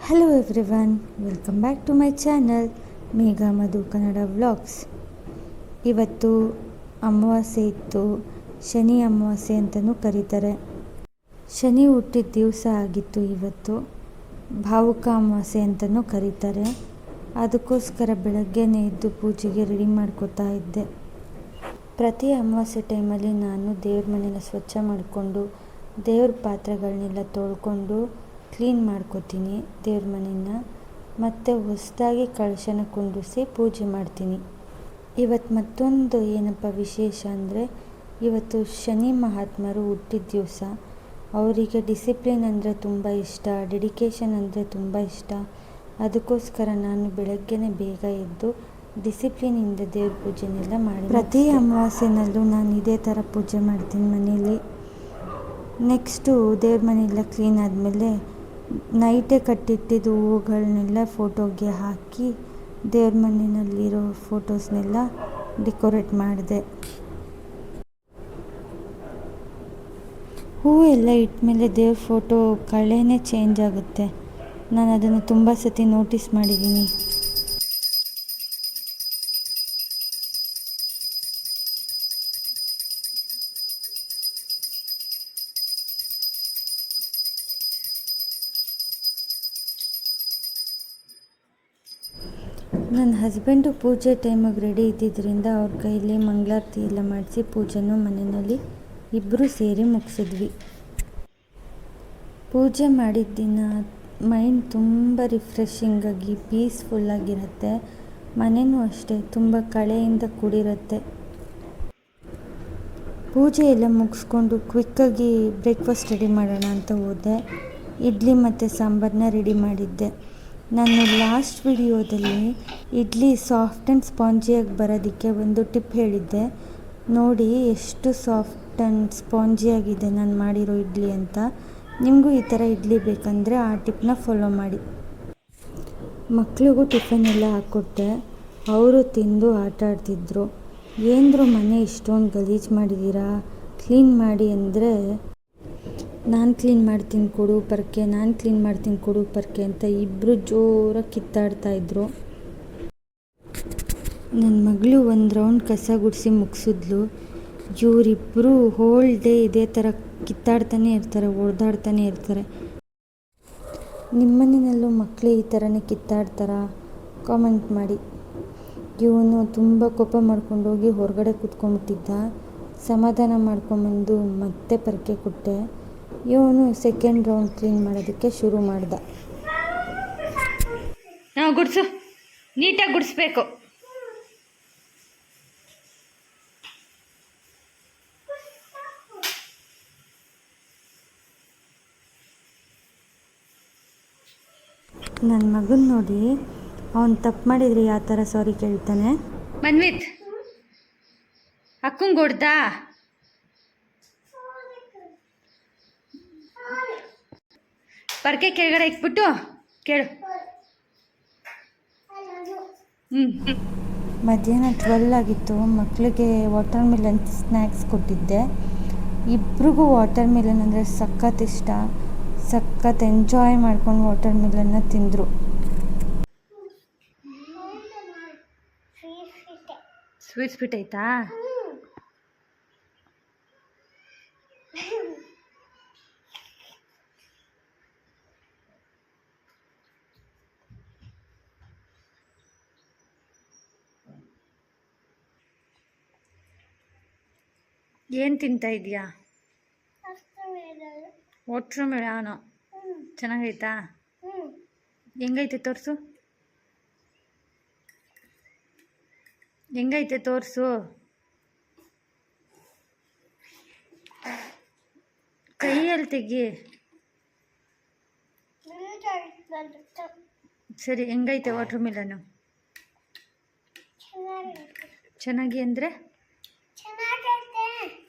Hello everyone, welcome back to my channel Megha Madhu Kannada vlogs. ಇವತ್ತು ಅಮಾವಾಸ್ಯೆ ಇತ್ತು. ಶನಿ ಅಮಾವಾಸ್ಯೆ ಅಂತಲೂ ಕರೀತಾರೆ. ಶನಿ ಹುಟ್ಟಿದ ದಿವಸ ಆಗಿತ್ತು ಇವತ್ತು. ಭಾವುಕ ಅಮಾವಾಸ್ಯೆ ಅಂತಲೂ ಕರೀತಾರೆ. ಅದಕ್ಕೋಸ್ಕರ ಬೆಳಗ್ಗೆನೇ ಎದ್ದು ಪೂಜೆಗೆ ರೆಡಿ ಮಾಡ್ಕೋತಾ ಇದ್ದೆ. ಪ್ರತಿ ಅಮಾವಾಸ್ಯೆ ಟೈಮಲ್ಲಿ ನಾನು ದೇವ್ರ ಮನೆನ ಸ್ವಚ್ಛ ಮಾಡಿಕೊಂಡು ದೇವ್ರ ಪಾತ್ರೆಗಳನ್ನೆಲ್ಲ ತೊಳ್ಕೊಂಡು ಕ್ಲೀನ್ ಮಾಡ್ಕೋತೀನಿ ದೇವ್ರ ಮನೆಯ. ಮತ್ತು ಹೊಸದಾಗಿ ಕಳಶನ ಕುಂಡಿಸಿ ಪೂಜೆ ಮಾಡ್ತೀನಿ. ಇವತ್ತು ಮತ್ತೊಂದು ಏನಪ್ಪ ವಿಶೇಷ ಅಂದರೆ, ಇವತ್ತು ಶನಿ ಮಹಾತ್ಮರು ಹುಟ್ಟಿದ ದಿವಸ. ಅವರಿಗೆ ಡಿಸಿಪ್ಲಿನ್ ಅಂದರೆ ತುಂಬ ಇಷ್ಟ, ಡೆಡಿಕೇಶನ್ ಅಂದರೆ ತುಂಬ ಇಷ್ಟ. ಅದಕ್ಕೋಸ್ಕರ ನಾನು ಬೆಳಗ್ಗೆನೇ ಬೇಗ ಎದ್ದು ಡಿಸಿಪ್ಲಿನಿಂದ ದೇವ್ರ ಪೂಜೆನೆಲ್ಲ ಮಾಡಿ ಪ್ರತಿ ಅಮಾವಾಸ್ಯೆನಲ್ಲೂ ನಾನು ಇದೇ ಥರ ಪೂಜೆ ಮಾಡ್ತೀನಿ ಮನೆಯಲ್ಲಿ. ನೆಕ್ಸ್ಟು ದೇವ್ರ ಮನೆಯೆಲ್ಲ ಕ್ಲೀನ್ ಆದಮೇಲೆ ನೈಟೇ ಕಟ್ಟಿಟ್ಟಿದ್ದು ಹೂವುಗಳನ್ನೆಲ್ಲ ಫೋಟೋಗೆ ಹಾಕಿ ದೇವ್ರ ಮನೆಯಲ್ಲಿರೋ ಫೋಟೋಸ್ನೆಲ್ಲ ಡೆಕೋರೇಟ್ ಮಾಡಿದೆ. ಹೂವು ಎಲ್ಲ ಇಟ್ಮೇಲೆ ದೇವ್ರ ಫೋಟೋ ಕಳೆನೇ ಚೇಂಜ್ ಆಗುತ್ತೆ. ನಾನು ಅದನ್ನು ತುಂಬ ಸತಿ ನೋಟಿಸ್ ಮಾಡಿದ್ದೀನಿ. ನನ್ನ ಹಸ್ಬೆಂಡು ಪೂಜೆ ಟೈಮಿಗೆ ರೆಡಿ ಇದ್ದಿದ್ದರಿಂದ ಅವ್ರ ಕೈಯಲ್ಲಿ ಮಂಗಳಾರತಿ ಎಲ್ಲ ಮಾಡಿಸಿ ಪೂಜೆನೂ ಮನೆಯಲ್ಲಿ ಇಬ್ಬರು ಸೇರಿ ಮುಗಿಸಿದ್ವಿ. ಪೂಜೆ ಮಾಡಿದ ದಿನ ಮೈಂಡ್ ತುಂಬ ರಿಫ್ರೆಶಿಂಗಾಗಿ ಪೀಸ್ಫುಲ್ಲಾಗಿರುತ್ತೆ. ಮನೆಯೂ ಅಷ್ಟೇ ತುಂಬ ಕಳೆಯಿಂದ ಕೂಡಿರುತ್ತೆ. ಪೂಜೆ ಎಲ್ಲ ಮುಗಿಸ್ಕೊಂಡು ಕ್ವಿಕ್ಕಾಗಿ ಬ್ರೇಕ್ಫಾಸ್ಟ್ ರೆಡಿ ಮಾಡೋಣ ಅಂತ ಹೋದೆ. ಇಡ್ಲಿ ಮತ್ತು ಸಾಂಬಾರನ್ನ ರೆಡಿ ಮಾಡಿದ್ದೆ. ನಾನು ಲಾಸ್ಟ್ ವಿಡಿಯೋದಲ್ಲಿ ಇಡ್ಲಿ ಸಾಫ್ಟ್ ಆ್ಯಂಡ್ ಸ್ಪಾಂಜಿಯಾಗಿ ಬರೋದಕ್ಕೆ ಒಂದು ಟಿಪ್ ಹೇಳಿದ್ದೆ. ನೋಡಿ ಎಷ್ಟು ಸಾಫ್ಟ್ ಆ್ಯಂಡ್ ಸ್ಪಾಂಜಿಯಾಗಿದೆ ನಾನು ಮಾಡಿರೋ ಇಡ್ಲಿ ಅಂತ. ನಿಮಗೂ ಈ ಥರ ಇಡ್ಲಿ ಬೇಕಂದರೆ ಆ ಟಿಪ್ನ ಫಾಲೋ ಮಾಡಿ. ಮಕ್ಳಿಗೂ ಟಿಫನ್ ಎಲ್ಲ ಹಾಕ್ಕೊಟ್ಟೆ. ಅವರು ತಿಂದು ಆಟ ಆಡ್ತಿದ್ರು. ಏನರು ಮನೆ ಇಷ್ಟೊಂದು ಗಲೀಜು ಮಾಡಿದ್ದೀರಾ, ಕ್ಲೀನ್ ಮಾಡಿ ಅಂದರೆ ನಾನು ಕ್ಲೀನ್ ಮಾಡ್ತೀನಿ ಕೊಡು ಪರ್ಕೆ, ನಾನು ಕ್ಲೀನ್ ಮಾಡ್ತೀನಿ ಕೊಡು ಪರ್ಕೆ ಅಂತ ಇಬ್ಬರು ಜೋರಾಗಿ ಕಿತ್ತಾಡ್ತಾಯಿದ್ರು. ನನ್ನ ಮಗಳು ಒಂದು ರೌಂಡ್ ಕಸ ಗುಡಿಸಿ ಮುಗಿಸಿದ್ಲು. ಇವರಿಬ್ಬರು ಹೋಲ್ ಡೇ ಇದೇ ಥರ ಕಿತ್ತಾಡ್ತಾನೆ ಇರ್ತಾರೆ, ಹೊಡೆದಾಡ್ತಾನೆ ಇರ್ತಾರೆ. ನಿಮ್ಮನೆಯಲ್ಲೂ ಮಕ್ಕಳು ಈ ಥರನೇ ಕಿತ್ತಾಡ್ತಾರಾ? ಕಾಮೆಂಟ್ ಮಾಡಿ. ಇವನು ತುಂಬ ಕೋಪ ಮಾಡ್ಕೊಂಡೋಗಿ ಹೊರಗಡೆ ಕೂತ್ಕೊಂಡ್ಬಿಟ್ಟಿದ್ದ. ಸಮಾಧಾನ ಮಾಡ್ಕೊಂಬಂದು ಮತ್ತೆ ಪರ್ಕೆ ಕೊಟ್ಟೆ. ಇವನು ಸೆಕೆಂಡ್ ರೌಂಡ್ ಕ್ಲೀನ್ ಮಾಡೋದಕ್ಕೆ ಶುರು ಮಾಡ್ದ. ಗುಡಿಸು, ನೀಟಾಗಿ ಗುಡಿಸ್ಬೇಕು. ನನ್ನ ಮಗನ ನೋಡಿ ಅವನು ತಪ್ಪು ಮಾಡಿದರೆ ಯಾವ ಥರ ಸಾರಿ ಕೇಳ್ತಾನೆ. ಮನ್ವಿತ್ ಅಕ್ಕಂಗೆ ಹೊಡ್ದಾ? ಪರ್ಕೆ ಕೆಳಗಡೆ ಇಕ್ಬಿಟ್ಟು ಕೇಳು. ಮಧ್ಯಾಹ್ನ 12 ಆಗಿತ್ತು. ಮಕ್ಕಳಿಗೆ ವಾಟರ್ ಮಿಲನ್ ಸ್ನ್ಯಾಕ್ಸ್ ಕೊಟ್ಟಿದ್ದೆ. ಇಬ್ರಿಗೂ ವಾಟರ್ ಮಿಲನ್ ಅಂದರೆ ಸಖತ್ ಇಷ್ಟ. ಸಖತ್ ಎಂಜಾಯ್ ಮಾಡ್ಕೊಂಡು ವಾಟರ್ ಮಿಲನ್ನ ತಿಂದರು. ಸ್ವೀಟ್ ಆಯ್ತಾ? ಏನು ತಿಂತಾ ಇದೆಯಾ? ವಾಟರ್ ಮೆಲಾನು ಚೆನ್ನಾಗೈತಾ? ಹೆಂಗೈತೆ ತೋರಿಸು, ಹೆಂಗೈತೆ ತೋರಿಸು. ಕೈಯಲ್ಲಿ ತೆಗಿ. ಸರಿ, ಹೆಂಗೈತೆ ವಾಟರ್ ಮೆಲನು? ಚೆನ್ನಾಗಿ ಅಂದರೆ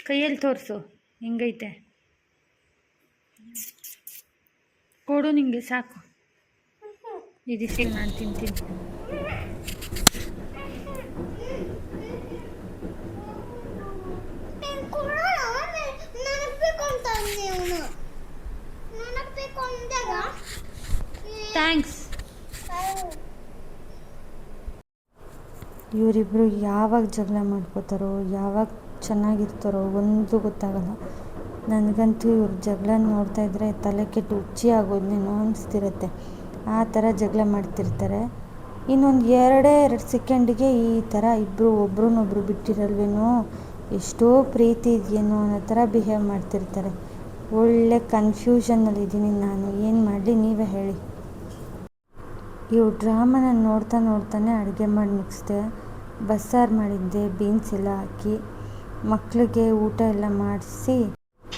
ಕೈಯಲ್ಲಿ ತೋರಿಸು ಹೆಂಗೈತೆ. ಕೊಡು, ನಿಂಗೆ ಸಾಕು. ಇದಿಷ್ಟು ನಾನು ತಿಂತೀನಿ. ನೆನಪಬೇಕು ಅಂದಾಗ ಥ್ಯಾಂಕ್ಸ್. ಇವರಿಬ್ಬರು ಯಾವಾಗ ಜಗಳ ಮಾಡ್ಕೋತಾರೋ, ಯಾವಾಗ ಚೆನ್ನಾಗಿರ್ತಾರೋ ಒಂದು ಗೊತ್ತಾಗಲ್ಲ. ನನಗಂತೂ ಇವ್ರ ಜಗಳ ನೋಡ್ತಾ ಇದ್ದರೆ ತಲೆ ಕೆಟ್ಟು ಹುಚ್ಚಿ ಆಗೋದೇನೋ ಅನಿಸ್ತಿರುತ್ತೆ. ಆ ಥರ ಜಗಳ ಮಾಡ್ತಿರ್ತಾರೆ. ಇನ್ನೊಂದು 2 ಸೆಕೆಂಡಿಗೆ ಈ ಥರ ಇಬ್ಬರು ಒಬ್ರನ್ನೊಬ್ರು ಬಿಟ್ಟಿರಲ್ವೇನೋ, ಎಷ್ಟೋ ಪ್ರೀತಿ ಇದೆಯೇನೋ ಅನ್ನೋ ಥರ ಬಿಹೇವ್ ಮಾಡ್ತಿರ್ತಾರೆ. ಒಳ್ಳೆ ಕನ್ಫ್ಯೂಷನ್ನಲ್ಲಿದ್ದೀನಿ ನಾನು. ಏನು ಮಾಡಲಿ ನೀವೇ ಹೇಳಿ. ಇವು ಡ್ರಾಮನ ನೋಡ್ತಾನೆ ಅಡುಗೆ ಮಾಡಿ ಮುಗಿಸ್ದೆ. ಬಸ್ಸಾರು ಮಾಡಿದ್ದೆ, ಬೀನ್ಸ್ ಎಲ್ಲ ಹಾಕಿ ಮಕ್ಕಳಿಗೆ ಊಟ ಎಲ್ಲ ಮಾಡಿಸಿ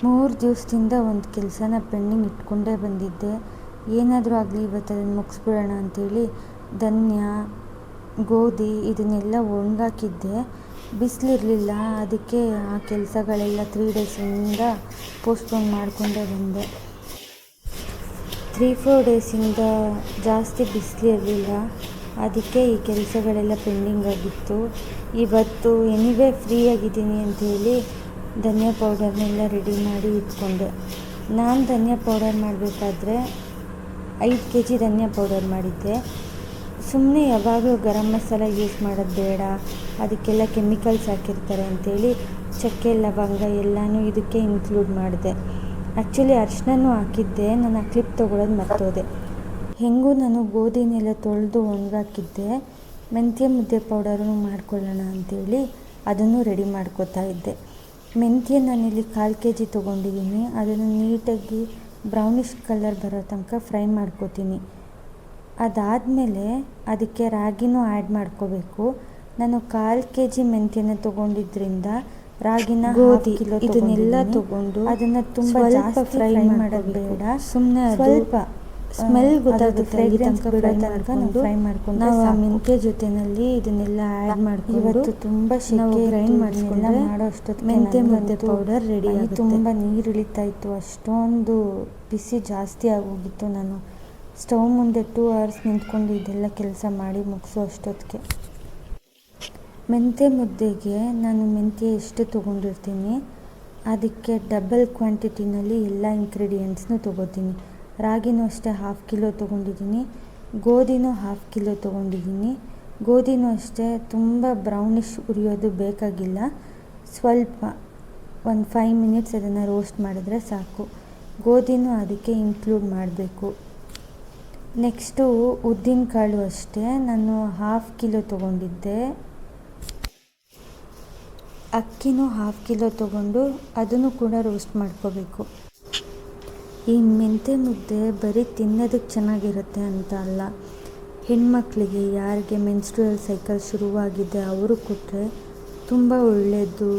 3 ದಿವಸದಿಂದ ಒಂದು ಕೆಲಸನ ಪೆಂಡಿಂಗ್ ಇಟ್ಕೊಂಡೇ ಬಂದಿದ್ದೆ. ಏನಾದರೂ ಆಗಲಿ ಇವತ್ತು ಅದನ್ನು ಮುಗಿಸ್ಬಿಡೋಣ ಅಂಥೇಳಿ ಧನ್ಯ, ಗೋಧಿ ಇದನ್ನೆಲ್ಲ ಒಣಗಾಕಿದ್ದೆ. ಬಿಸಿಲಿರಲಿಲ್ಲ, ಅದಕ್ಕೆ ಆ ಕೆಲಸಗಳೆಲ್ಲ 3 ಡೇಸಿಂದ ಪೋಸ್ಟ್ಪೋನ್ ಮಾಡಿಕೊಂಡೇ ಬಂದೆ. 3-4 ಡೇಸಿಂದ ಜಾಸ್ತಿ ಬಿಸಿಲಿರಲಿಲ್ಲ, ಅದಕ್ಕೆ ಈ ಕೆಲಸಗಳೆಲ್ಲ ಪೆಂಡಿಂಗ್ ಆಗಿತ್ತು. ಇವತ್ತು ಎನಿವೇ ಫ್ರೀ ಆಗಿದ್ದೀನಿ ಅಂಥೇಳಿ ಧನಿಯಾ ಪೌಡರ್ನೆಲ್ಲ ರೆಡಿ ಮಾಡಿ ಇಟ್ಕೊಂಡೆ. ನಾನು ಧನಿಯಾ ಪೌಡರ್ ಮಾಡಬೇಕಾದ್ರೆ 5 kg ಧನಿಯಾ ಪೌಡರ್ ಮಾಡಿದ್ದೆ. ಸುಮ್ಮನೆ ಯಾವಾಗಲೂ ಗರಂ ಮಸಾಲ ಯೂಸ್ ಮಾಡೋದು ಬೇಡ, ಅದಕ್ಕೆಲ್ಲ ಕೆಮಿಕಲ್ಸ್ ಹಾಕಿರ್ತಾರೆ ಅಂಥೇಳಿ ಚಕ್ಕೆ ಲವಂಗ ಎಲ್ಲನೂ ಇದಕ್ಕೆ ಇನ್ಕ್ಲೂಡ್ ಮಾಡಿದೆ. ಆ್ಯಕ್ಚುಲಿ ಅರಿಶಿನನೂ ಹಾಕಿದ್ದೆ, ನಾನು ಆ ಕ್ಲಿಪ್ ತೊಗೊಳೋದು ಮರ್ತೋದೆ. ಹೆಂಗೂ ನಾನು ಗೋಧಿನೆಲ್ಲ ತೊಳೆದು ಒಣಗಾಕಿದ್ದೆ. ಮೆಂತ್ಯ ಮುದ್ದೆ ಪೌಡರೂ ಮಾಡ್ಕೊಳ್ಳೋಣ ಅಂಥೇಳಿ ಅದನ್ನು ರೆಡಿ ಮಾಡ್ಕೋತಾ ಇದ್ದೆ. ಮೆಂತ್ಯ ನಾನಿಲ್ಲಿ 1/4 kg ತೊಗೊಂಡಿದ್ದೀನಿ. ಅದನ್ನು ನೀಟಾಗಿ ಬ್ರೌನಿಷ್ ಕಲರ್ ಬರೋ ತನಕ ಫ್ರೈ ಮಾಡ್ಕೋತೀನಿ. ಅದಾದಮೇಲೆ ಅದಕ್ಕೆ ರಾಗಿನೂ ಆ್ಯಡ್ ಮಾಡ್ಕೋಬೇಕು. ನಾನು 1/4 kg ಮೆಂತ್ಯನ ತೊಗೊಂಡಿದ್ದರಿಂದ ರಾಗಿನ ಗೋಧಿ ಇದನ್ನೆಲ್ಲ ತೊಗೊಂಡು ಅದನ್ನು ತುಂಬ ಜಾಸ್ತಿ ಫ್ರೈ ಮಾಡೋದು ಬೇಡ, ಸುಮ್ಮನೆ ಸ್ವಲ್ಪ ಸ್ಮೆಲ್ ಗೊತ್ತಾಗುತ್ತೆ, ಫ್ರೇಗ್ರೆನ್ಸ್ ಬಿಡೋ ತನಕ ಫ್ರೈ ಮಾಡ್ಕೊಂಡು ನಾವು ಆ ಮೆಂತ್ಯ ಜೊತೆಯಲ್ಲಿ ಇದನ್ನೆಲ್ಲ ಆ್ಯಡ್ ಮಾಡ್ಕೊಂಡು ಇವತ್ತು ತುಂಬ ಶೆಕೆ ಗ್ರೈಂಡ್ ಮಾಡಿಸ್ಕೊಂಡು ಮಾಡೋ ಅಷ್ಟೊತ್ತಿಗೆ ಮೆಂತ್ಯ ಮುದ್ದೆ ಪೌಡರ್ ರೆಡಿ ಆಗುತ್ತೆ. ತುಂಬ ನೀರು ಇಳಿತಾ ಇತ್ತು, ಅಷ್ಟೊಂದು ಬಿಸಿ ಜಾಸ್ತಿ ಆಗೋಗಿತ್ತು. ನಾನು ಸ್ಟವ್ ಮುಂದೆ 2 hours ನಿಂತ್ಕೊಂಡು ಇದೆಲ್ಲ ಕೆಲಸ ಮಾಡಿ ಮುಗಿಸೋ ಅಷ್ಟೊತ್ತಿಗೆ. ಮೆಂತ್ಯ ಮುದ್ದೆಗೆ ನಾನು ಮೆಂತ್ಯ ಎಷ್ಟು ತೊಗೊಂಡಿರ್ತೀನಿ ಅದಕ್ಕೆ ಡಬಲ್ ಕ್ವಾಂಟಿಟಿನಲ್ಲಿ ಎಲ್ಲ ಇಂಗ್ರೀಡಿಯೆಂಟ್ಸ್ನೂ ತೊಗೋತೀನಿ. ರಾಗಿನೂ ಅಷ್ಟೇ 1/2 kg ತೊಗೊಂಡಿದ್ದೀನಿ, ಗೋಧಿನೂ 1/2 kg ತೊಗೊಂಡಿದ್ದೀನಿ. ಗೋಧಿನೂ ಅಷ್ಟೇ ತುಂಬ ಬ್ರೌನಿಷ್ ಉರಿಯೋದು ಬೇಕಾಗಿಲ್ಲ, ಸ್ವಲ್ಪ ಒಂದು 5 minutes ಅದನ್ನು ರೋಸ್ಟ್ ಮಾಡಿದ್ರೆ ಸಾಕು. ಗೋಧಿನೂ ಅದಕ್ಕೆ ಇನ್ಕ್ಲೂಡ್ ಮಾಡಬೇಕು. ನೆಕ್ಸ್ಟು ಉದ್ದಿನ ಕಾಳು ಅಷ್ಟೇ, ನಾನು 1/2 kg ತೊಗೊಂಡಿದ್ದೆ. ಅಕ್ಕಿನೂ 1/2 kg ತೊಗೊಂಡು ಅದನ್ನು ಕೂಡ ರೋಸ್ಟ್ ಮಾಡ್ಕೋಬೇಕು. ಈ ಮೆಂತ್ಯ ಮುದ್ದೆ ಬರೀ ತಿನ್ನೋದಕ್ಕೆ ಚೆನ್ನಾಗಿರುತ್ತೆ ಅಂತ ಅಲ್ಲ, ಹೆಣ್ಮಕ್ಳಿಗೆ ಯಾರಿಗೆ ಮೆನ್ಸ್ಟ್ರುಯಲ್ ಸೈಕಲ್ ಶುರುವಾಗಿದೆ ಅವರು ಕೊಟ್ಟರೆ ತುಂಬ ಒಳ್ಳೆಯದು.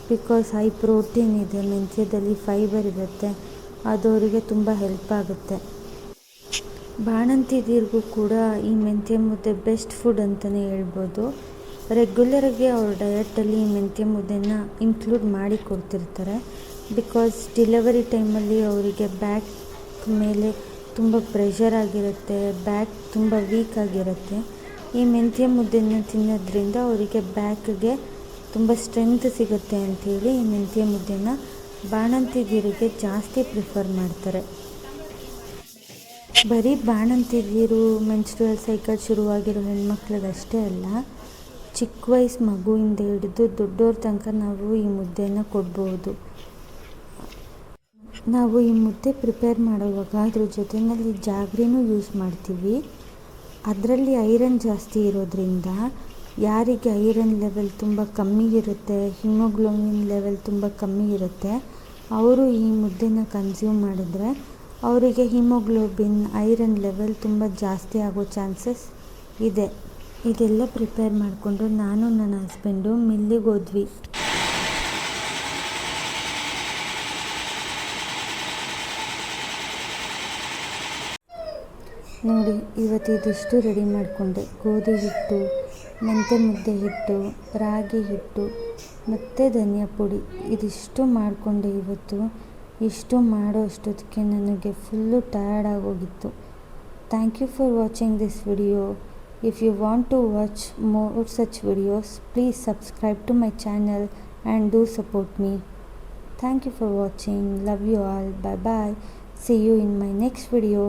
ಬಿಕಾಸ್ ಹೈ ಪ್ರೋಟೀನ್ ಇದೆ, ಮೆಂತ್ಯದಲ್ಲಿ ಫೈಬರ್ ಇರುತ್ತೆ, ಅದು ಅವರಿಗೆ ತುಂಬ ಹೆಲ್ಪ್ ಆಗುತ್ತೆ. ಬಾಣಂತಿಯರಿಗೂ ಕೂಡ ಈ ಮೆಂತ್ಯ ಮುದ್ದೆ ಬೆಸ್ಟ್ ಫುಡ್ ಅಂತಲೇ ಹೇಳ್ಬೋದು. ರೆಗ್ಯುಲರಾಗಿ ಅವ್ರ ಡಯಟಲ್ಲಿ ಈ ಮೆಂತ್ಯ ಮುದ್ದೆನ ಇನ್ಕ್ಲೂಡ್ ಮಾಡಿ ಕೊಡ್ತಿರ್ತಾರೆ. ಬಿಕಾಸ್ ಡೆಲಿವರಿ ಟೈಮಲ್ಲಿ ಅವರಿಗೆ ಬ್ಯಾಕ್ ಮೇಲೆ ತುಂಬ ಪ್ರೆಷರ್ ಆಗಿರುತ್ತೆ, ಬ್ಯಾಕ್ ತುಂಬ ವೀಕ್ ಆಗಿರುತ್ತೆ. ಈ ಮೆಂತ್ಯ ಮುದ್ದೆನ ತಿನ್ನೋದ್ರಿಂದ ಅವರಿಗೆ ಬ್ಯಾಕ್ಗೆ ತುಂಬ ಸ್ಟ್ರೆಂತ್ ಸಿಗುತ್ತೆ ಅಂಥೇಳಿ ಈ ಮೆಂತ್ಯ ಮುದ್ದೆನ ಬಾಣಂತಿಯರಿಗೆ ಜಾಸ್ತಿ ಪ್ರಿಫರ್ ಮಾಡ್ತಾರೆ. ಬರೀ ಬಾಣಂತಿಯರು ಮೆನ್ಸ್ಟ್ರುಯಲ್ ಸೈಕಲ್ ಶುರುವಾಗಿರೋ ಹೆಣ್ಮಕ್ಳಿಗಷ್ಟೇ ಅಲ್ಲ, ಚಿಕ್ಕ ವಯಸ್ಸು ಮಗುವಿಂದ ಹಿಡಿದು ದೊಡ್ಡವ್ರ ತನಕ ನಾವು ಈ ಮುದ್ದೆನ ಕೊಡ್ಬೋದು. ನಾವು ಈ ಮುದ್ದೆ ಪ್ರಿಪೇರ್ ಮಾಡುವಾಗ ಅದ್ರ ಜೊತೆಯಲ್ಲಿ ಜಾಗ್ರಿನೂ ಯೂಸ್ ಮಾಡ್ತೀವಿ. ಅದರಲ್ಲಿ ಐರನ್ ಜಾಸ್ತಿ ಇರೋದ್ರಿಂದ ಯಾರಿಗೆ ಐರನ್ ಲೆವೆಲ್ ತುಂಬ ಕಮ್ಮಿ ಇರುತ್ತೆ, ಹಿಮೋಗ್ಲೋಬಿನ್ ಲೆವೆಲ್ ತುಂಬ ಕಮ್ಮಿ ಇರುತ್ತೆ, ಅವರು ಈ ಮುದ್ದೆನ ಕನ್ಸ್ಯೂಮ್ ಮಾಡಿದ್ರೆ ಅವರಿಗೆ ಹಿಮೋಗ್ಲೋಬಿನ್ ಐರನ್ ಲೆವೆಲ್ ತುಂಬ ಜಾಸ್ತಿ ಆಗೋ ಚಾನ್ಸಸ್ ಇದೆ. ಇದೆಲ್ಲ ಪ್ರಿಪೇರ್ ಮಾಡಿಕೊಂಡು ನಾನು ನನ್ನ ಹಸ್ಬೆಂಡು ಮಿಲ್ಲಿಗೆ ಹೋದ್ವಿ. ನೋಡಿ, ಇವತ್ತು ಇದಿಷ್ಟು ರೆಡಿ ಮಾಡಿಕೊಂಡೆ. ಗೋಧಿ ಹಿಟ್ಟು, ಮೆಂತ್ಯ ಮುದ್ದೆ ಹಿಟ್ಟು, ರಾಗಿ ಹಿಟ್ಟು ಮತ್ತು ಧನಿಯಾ ಪುಡಿ ಇದಿಷ್ಟು ಮಾಡಿಕೊಂಡೆ ಇವತ್ತು. ಇಷ್ಟು ಮಾಡೋ ಅಷ್ಟೊತ್ತಿಗೆ ನನಗೆ ಫುಲ್ಲು ಟಯರ್ಡ್ ಆಗೋಗಿತ್ತು. Thank you for watching this video. If you want to watch more such videos, please subscribe to my channel and do support me. Thank you for watching. Love you all. Bye bye. See you in my next video.